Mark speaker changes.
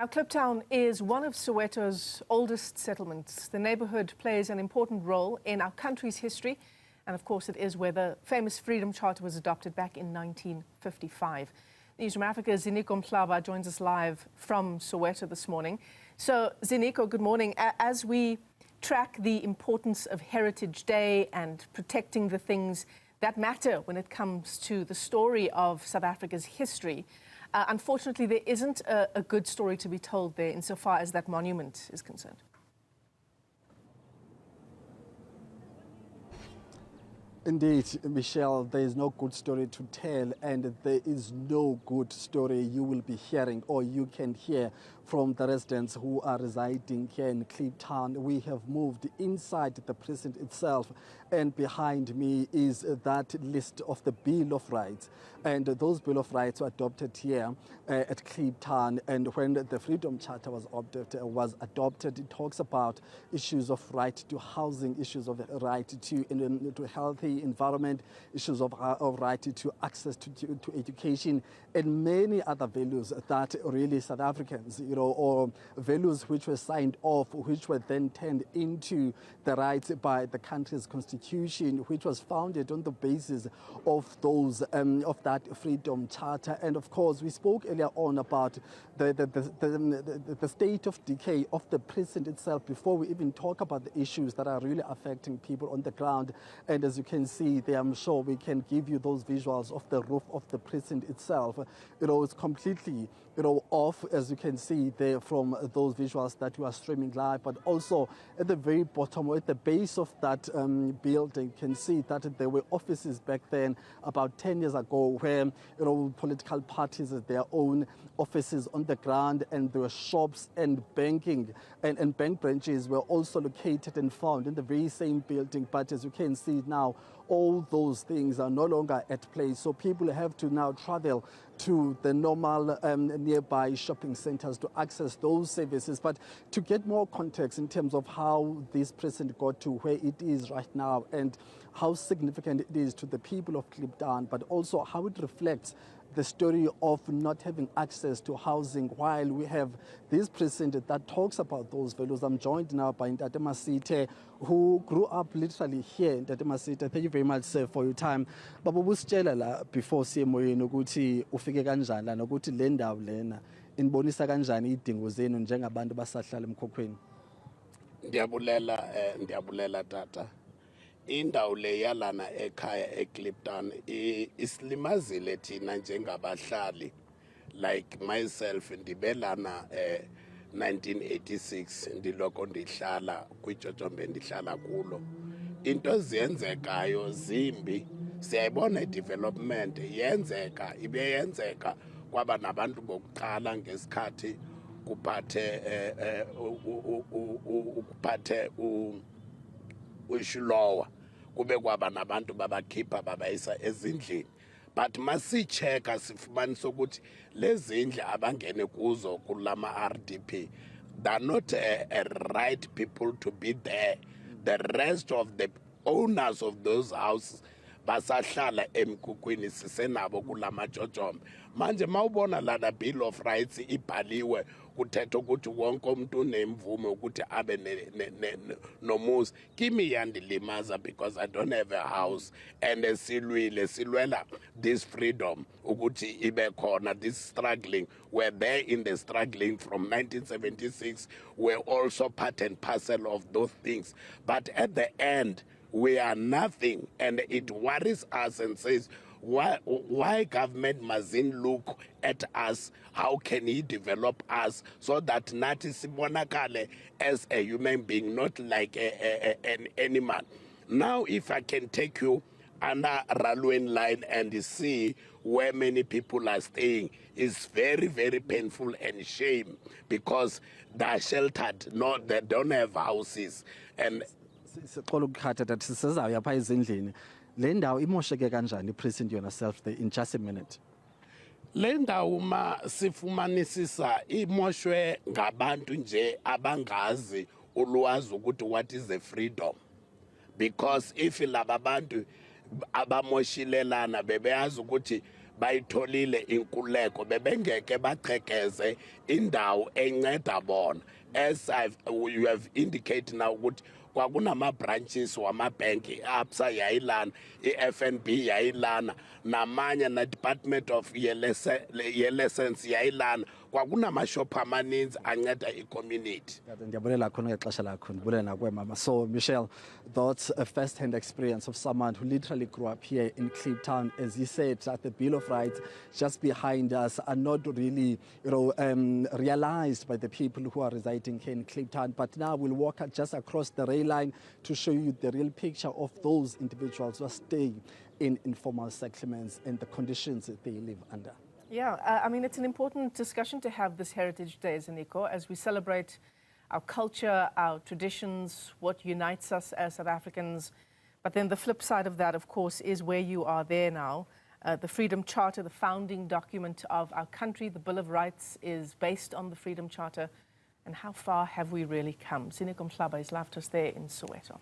Speaker 1: Now, Kliptown is one of Soweto's oldest settlements. The neighbourhood plays an important role in our country's history, and of course it is where the famous Freedom Charter was adopted back in 1955. Newzroom Afrika's Ziniko Mhlaba joins us live from Soweto this morning. So, Ziniko, good morning. As we track the importance of Heritage Day and protecting the things that matter when it comes to the story of South Africa's history, unfortunately, there isn't a good story to be told there insofar as that monument is concerned.
Speaker 2: Indeed, Michelle, there is no good story to tell, and there is no good story you will be hearing or you can hear from the residents who are residing here in Kliptown. We have moved inside the precinct itself, and behind me is that list of the Bill of Rights. And those Bill of Rights were adopted here at Kliptown, and when the Freedom Charter was adopted, it talks about issues of right to housing, issues of right to healthy environment, issues of right to access to education, and many other values that really South Africans, or values which were signed off, which were then turned into the rights by the country's constitution, which was founded on the basis of those of that Freedom Charter. And of course, we spoke earlier on about the state of decay of the precinct itself before we even talk about the issues that are really affecting people on the ground. And as you can see there, I'm sure we can give you those visuals of the roof of the precinct itself. It's completely off, as you can see there from those visuals that you are streaming live. But also at the very bottom, or at the base of that building, you can see that there were offices back then about 10 years ago where political parties had their own offices on the ground, and there were shops and banking and bank branches were also located and found in the very same building. But as you can see now, all those things are no longer at play. So people have to now travel to the normal nearby shopping centers to access those services. But to get more context in terms of how this precinct got to where it is right now and how significant it is to the people of Kliptown, but also how it reflects the story of not having access to housing while we have this precinct that talks about those values. I'm joined now by Ntate Masite, who grew up literally here in Ntate Masite. Thank you very much, sir, for your time. Baba, busitshela la before siyemoyeni ukuthi ufike kanjani la nokuthi le ndawo lena inibonisa kanjani idingo zenu njengabantu basahlala emkhokhweni.
Speaker 3: Ndiyabulela tata. Indawo le yalana ekhaya eKliptown islimazile thina njengabahlali, like myself ndibelana 1986 ndiloko ndihlala kwijotombe ndihlala kulo. Into ziyenzekayo zimbi, siyayibona development yenzeka kwaba nabantu bokuqala ngesikhathi kuphathe uShilowa, kube kwaba nabantu babakhipha babayisa ezindlini. But masicheka sifumanisa ukuthi lezindlu abangene kuzo kulama RDP, they're not a right people to be there. The rest of the owners of those houses basahlala emkhukwini sisenabo kulama jojombe. Manje mawubona lana Bill of Rights ibhaliwe kuthetha ukuthi wonke umuntu unemvume ukuthi abe nomuzi. Kimi yandilimaza because I don't have a house, and silwela this freedom ukuthi ibe khona, this struggling. We're there in the struggling from 1976. We're also part and parcel of those things. But at the end, we are nothing, and it worries us and says, why government mustn't look at us? How can he develop us so that nathi sibonakale as a human being, not like an animal? Now, if I can take you under railway line and see where many people are staying, is very, very painful and shame, because they are sheltered, they don't have houses. And
Speaker 2: le ndawo imosheke kanjani iprecinct yourself there in just a minute?
Speaker 3: Le ndawo ma sifumanisisa imoshwe ngabantu nje abangazi ulwazi ukuthi what is the freedom. Because if laba bantu abamoshilelana bebeyazi ukuthi bayitholile inkululeko bebengeke baqhekeze indawo enceda bona. As you have indicated now ukuthi kwakunama-branches wamabhenki, i-absa yayilana, i-FNB yayilana, namanye na-Department of ye-Lessons yayilana. Kwakunamashophu amaninzi anceda i-community.
Speaker 2: Ndiyabulela kakhulu ngexesha lakho, ndibulela nakwemama. So Michelle, that's a first-hand experience of someone who literally grew up here in Kliptown. As you said, that the Bill of Rights just behind us are not really, realized by the people who are residing here in Kliptown. But now we'll walk just across the rail line to show you the real picture of those individuals who are staying in informal settlements and the conditions that they live under.
Speaker 1: Yeah, I mean, it's an important discussion to have this Heritage Day, Zaniko, as we celebrate our culture, our traditions, what unites us as South Africans. But then the flip side of that, of course, is where you are there now. The Freedom Charter, the founding document of our country, the Bill of Rights is based on the Freedom Charter. And how far have we really come? Zaniko Mhlaba is left us there in Soweto.